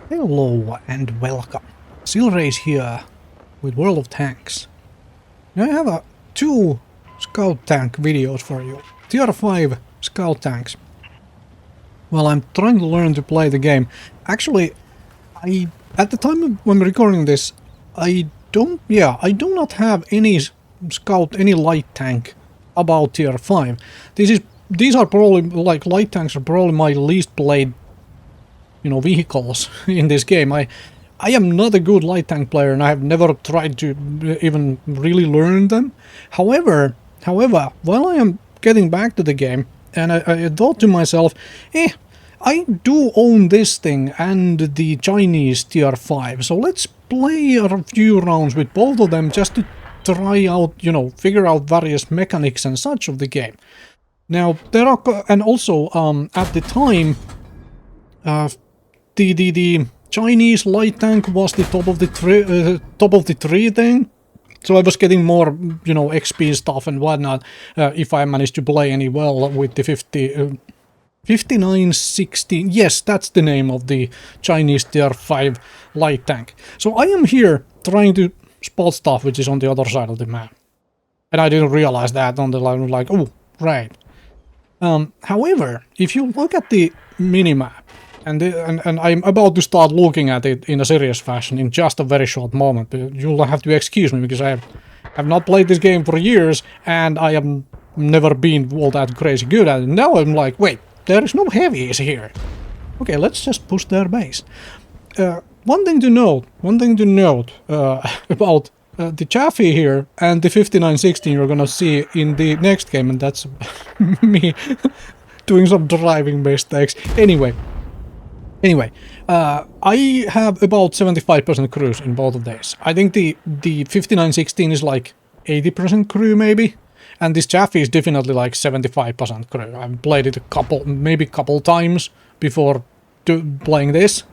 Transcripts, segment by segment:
Hello and welcome. Silrace here with World of Tanks. Now I have two scout tank videos for you. Tier 5 scout tanks. Well, I'm trying to learn to play the game. Actually, at the time when I'm recording this, I do not have any any light tank about tier 5. These are probably, like, light tanks are probably my least played, vehicles in this game. I am not a good light tank player, and I have never tried to even really learn them. However, while I am getting back to the game, and I thought to myself, I do own this thing and the Chinese tier 5, so let's play a few rounds with both of them just to try out, figure out various mechanics and such of the game. Now, there are, and also, at the time, the Chinese light tank was the top of the tree thing, so I was getting more, XP stuff and whatnot, if I managed to play any well with the 5916. Yes, that's the name of the Chinese tier 5 light tank. So I am here trying to spot stuff which is on the other side of the map, and I didn't realize that on the line. Like, oh, right. However, if you look at the minimap, and I'm about to start looking at it in a serious fashion in just a very short moment, but you'll have to excuse me because I have not played this game for years, and I have never been all that crazy good at it. Now I'm like, wait, there is no heavies here. Okay, let's just push their base. One thing to note about the Chaffee here and the 5916 you're gonna see in the next game, and that's me doing some driving mistakes. Anyway, I have about 75% cruise in both of these. I think the 5916 is like 80% crew maybe, and this Chaffee is definitely like 75% crew. I've played it maybe a couple times before playing this.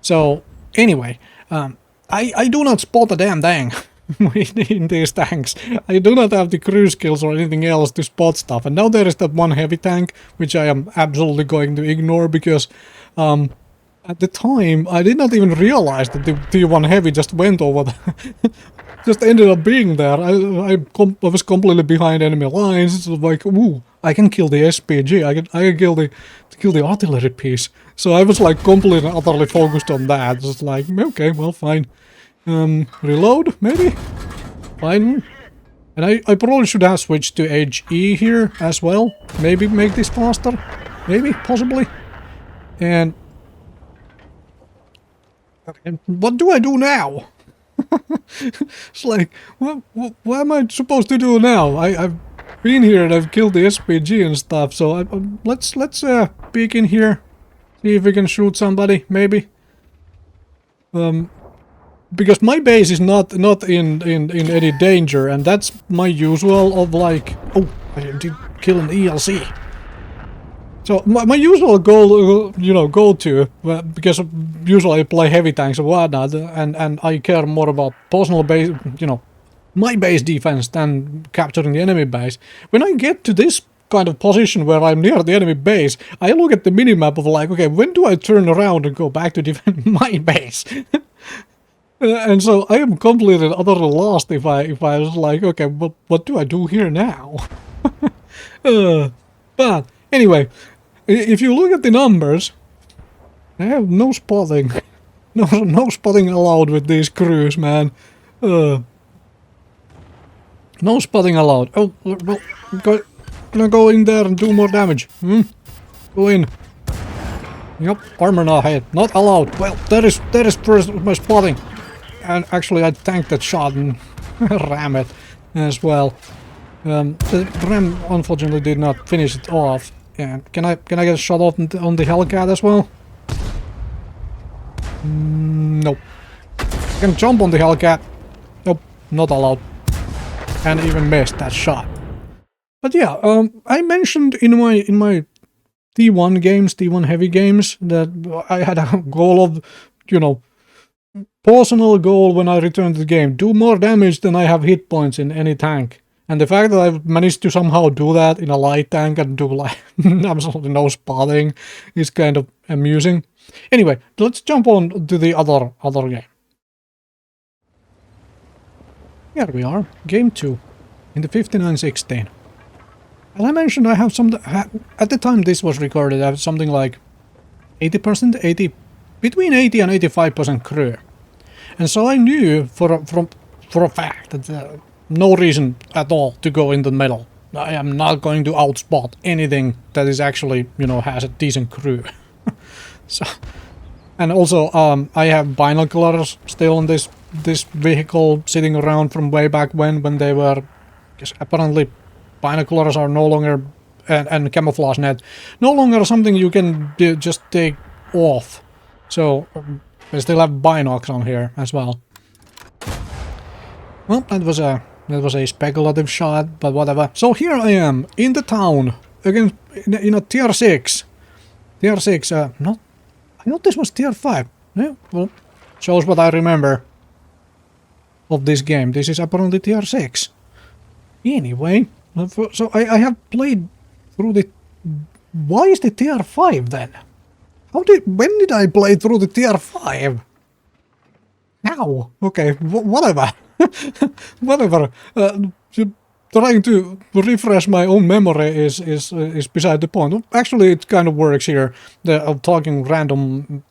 So anyway, I do not spot a damn thing in these tanks. I do not have the crew skills or anything else to spot stuff. And now there is that one heavy tank, which I am absolutely going to ignore because at the time I did not even realize that the T1 heavy just went over just ended up being there. I was completely behind enemy lines. It's like, ooh, I can kill the SPG. I can kill the artillery piece. So I was like completely and utterly focused on that. Just like, okay, well, fine. Reload, maybe? Fine. And I probably should have switched to HE here as well. Maybe make this faster. Maybe, possibly. And what do I do now? It's like, what am I supposed to do now? I've been here and I've killed the SPG and stuff, so let's peek in here, see if we can shoot somebody, maybe. Because my base is not in any danger, and that's my usual of like, oh, I did kill an ELC. So my usual goal, go-to, because usually I play heavy tanks and whatnot, and I care more about personal base, my base defense than capturing the enemy base. When I get to this kind of position where I'm near the enemy base, I look at the minimap of like, okay, when do I turn around and go back to defend my base? And so I am completely and utterly lost if I was like, okay, what do I do here now? But anyway, if you look at the numbers, I have no spotting. No spotting allowed with these crews, man. No spotting allowed. Oh, well, gonna go in there and do more damage. Go in. Yep, armor not hit. Not allowed. Well, that is first my spotting. And actually I tanked that shot and ram it as well. The ram unfortunately did not finish it off. And can I get a shot off on the Hellcat as well? Nope. I can jump on the Hellcat. Nope, not allowed. And even missed that shot. But yeah, I mentioned in my T1 games, T1 heavy games, that I had a goal of, personal goal when I returned to the game. Do more damage than I have hit points in any tank. And the fact that I've managed to somehow do that in a light tank and do like absolutely no spotting is kind of amusing. Anyway, let's jump on to the other game. Here we are, game 2, in the 5916. As I mentioned, I have some... At the time this was recorded, I have something like 80%, between 80 and 85% crew. And so I knew for a fact that no reason at all to go in the middle. I am not going to outspot anything that is actually, you know, has a decent crew. So, and also, I have binoculars still on this vehicle sitting around from way back when they were, because apparently binoculars are no longer, and camouflage net, no longer something you can just take off. So, I still have binocs on here as well. Well, that was a speculative shot, but whatever. So here I am, in the town, again, in a tier 6. Tier 6, not... I thought this was tier 5. Yeah, well, shows what I remember of this game. This is apparently tier 6. Anyway, so I have played through the... Why is the tier 5 then? When did I play through the tier 5? How? Okay, whatever. Whatever. Trying to refresh my own memory is beside the point. Actually, it kind of works here. Of talking random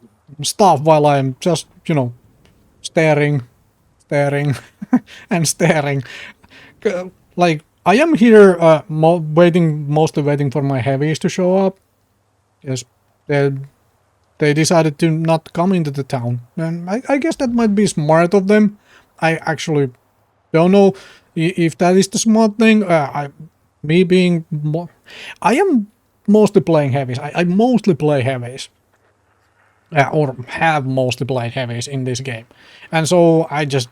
stuff while I'm just, you know, staring, and staring. Like, I am here mostly waiting for my heavies to show up. Yes, they decided to not come into the town. And I guess that might be smart of them. I actually don't know if that is the smart thing. I am mostly playing heavies. I mostly play heavies. Or have mostly played heavies in this game. And so I just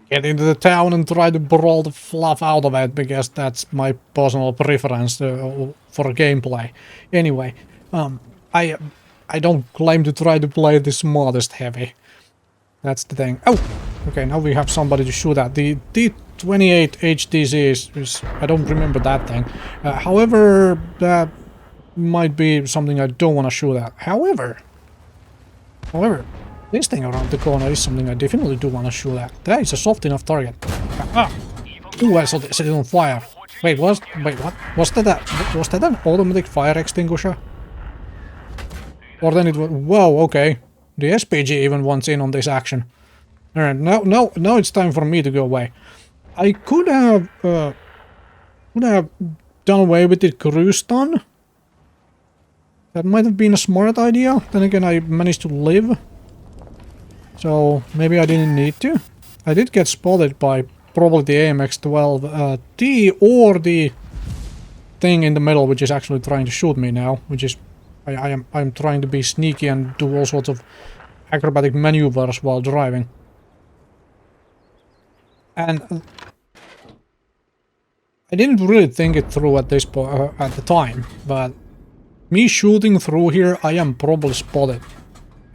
get into the town and try to brawl the fluff out of it, because that's my personal preference for gameplay. Anyway, I don't claim to try to play the smartest heavy. That's the thing. Oh! Okay, now we have somebody to shoot at. The T28 HTC is... I don't remember that thing. However, that might be something I don't want to shoot at. However, this thing around the corner is something I definitely do want to shoot at. That is a soft enough target. Ah! Ooh, I set it on fire. Wait, what? Was that an automatic fire extinguisher? Or then it was... Whoa, okay. The SPG even wants in on this action. Alright, now it's time for me to go away. I could have done away with the cruise stun. That might have been a smart idea. Then again, I managed to live. So, maybe I didn't need to. I did get spotted by probably the AMX-12T or the thing in the middle, which is actually trying to shoot me now, which is... I'm trying to be sneaky and do all sorts of acrobatic maneuvers while driving. And I didn't really think it through at this point at the time, but me shooting through here, I am probably spotted.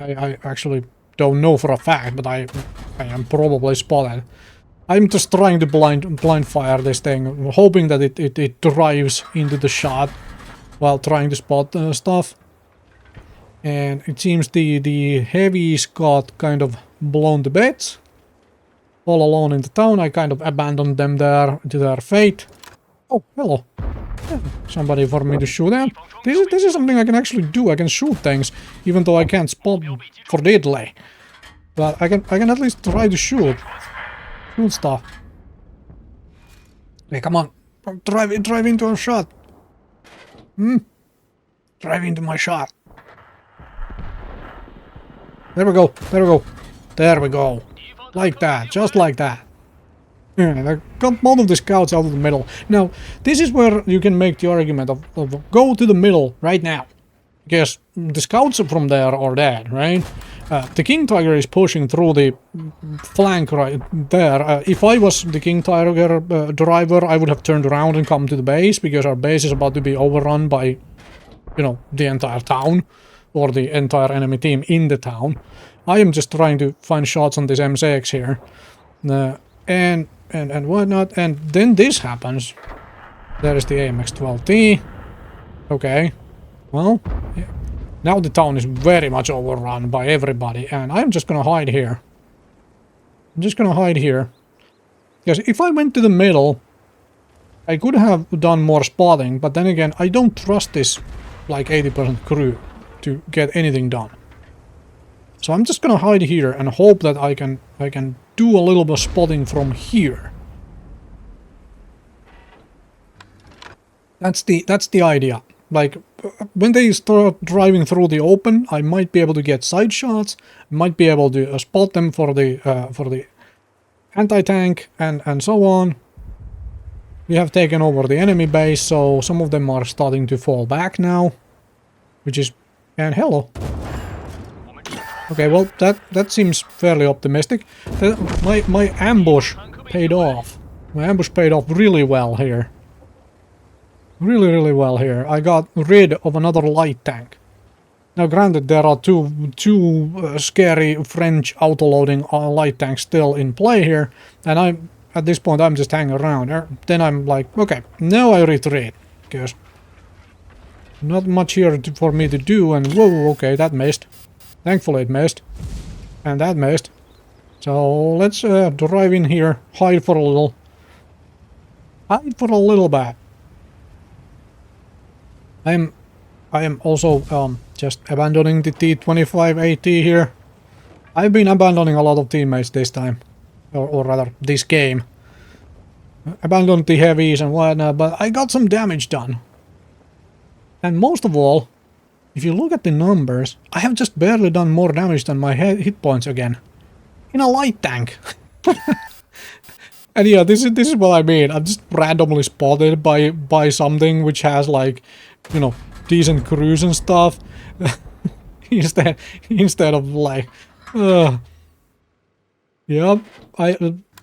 I actually don't know for a fact, but I am probably spotted. I'm just trying to blind fire this thing, hoping that it drives into the shot while trying to spot stuff. And it seems the heavies got kind of blown to bits. All alone in the town, I kind of abandoned them there to their fate. Oh, hello. Yeah, somebody for me to shoot at. This is something I can actually do. I can shoot things, even though I can't spot for the delay. But I can at least try to shoot stuff. Hey, come on, drive into a shot. Drive into my shot. There we go. There we go. Like that, just like that. Yeah, I got both of the scouts out of the middle. Now, this is where you can make the argument of go to the middle right now. Because the scouts from there are dead, right? The King Tiger is pushing through the flank right there. If I was the King Tiger driver, I would have turned around and come to the base, because our base is about to be overrun by, you know, the entire town, or the entire enemy team in the town. I am just trying to find shots on this M6 here. And whatnot, and then this happens. There is the AMX-12T. Okay. Well, yeah. Now the town is very much overrun by everybody, and I'm just gonna hide here. I'm just gonna hide here. Because if I went to the middle, I could have done more spotting, but then again, I don't trust this like 80% crew to get anything done. So I'm just gonna hide here and hope that I can do a little bit of spotting from here. That's the idea. Like, when they start driving through the open, I might be able to get side shots, might be able to spot them for the anti-tank and so on. We have taken over the enemy base, so some of them are starting to fall back now, which is... and hello. Okay, well, that seems fairly optimistic. My ambush paid off. My ambush paid off really well here. Really well here. I got rid of another light tank. Now granted, there are two scary French auto-loading light tanks still in play here, and at this point I'm just hanging around. Then I'm like, okay, now I retreat, because not much here for me to do, and whoa, okay, that missed. Thankfully it missed. And that missed. So let's drive in here, hide for a little. Hide for a little bit. I am also just abandoning the T-25 AT here. I've been abandoning a lot of teammates this time. Or rather, this game. Abandoned the heavies and whatnot, but I got some damage done. And most of all, if you look at the numbers, I have just barely done more damage than my hit points again. In a light tank. And yeah, this is what I mean. I'm just randomly spotted by something which has, like, you know, decent crews and stuff. instead of like... Yep.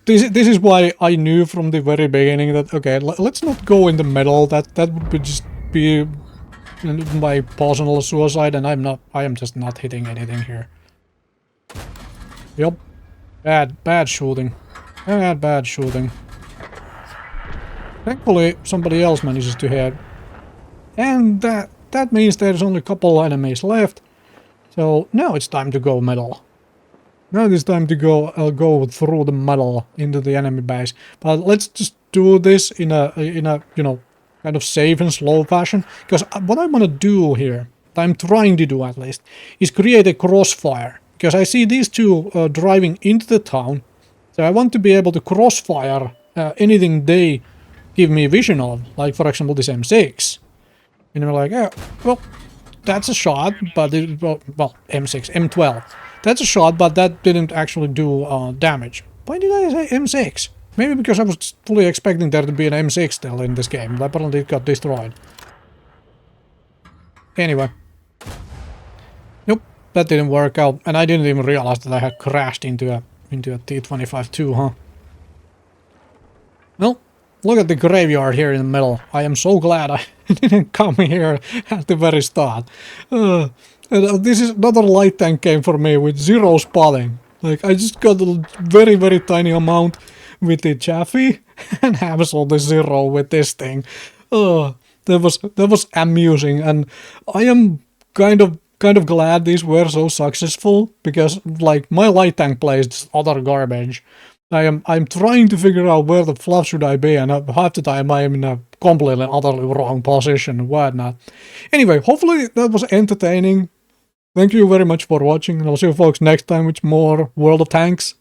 This is why I knew from the very beginning that, okay, let's not go in the middle. That would just be my personal suicide, and I am just not hitting anything here. Yep. Bad shooting. Bad shooting. Thankfully, somebody else manages to hit. And that means there's only a couple enemies left. So now it's time to go middle. Now it's time to go through the middle into the enemy base. But let's just do this in a you know, kind of safe and slow fashion. Because what I want to do here, what I'm trying to do at least, is create a crossfire. Because I see these two driving into the town. So I want to be able to crossfire anything they give me vision of. Like, for example, this M6. And they're like, yeah, well, that's a shot, but well, M6, M12. That's a shot, but that didn't actually do damage. Why did I say M6? Maybe because I was fully expecting there to be an M6 still in this game, but apparently it got destroyed. Anyway. Nope, that didn't work out, and I didn't even realize that I had crashed into a T-25 too, huh? Well, look at the graveyard here in the middle. I am so glad I didn't come here at the very start. This is another light tank game for me with 0 spotting. Like, I just got a very tiny amount with the Chaffee and absolutely 0 with this thing. That was amusing, and I am kind of glad these were so successful, because like my light tank play is just utter garbage. I'm trying to figure out where the fluff should I be, and half the time I am in a completely utterly wrong position and whatnot. Anyway, hopefully that was entertaining. Thank you very much for watching, and I'll see you folks next time with more World of Tanks.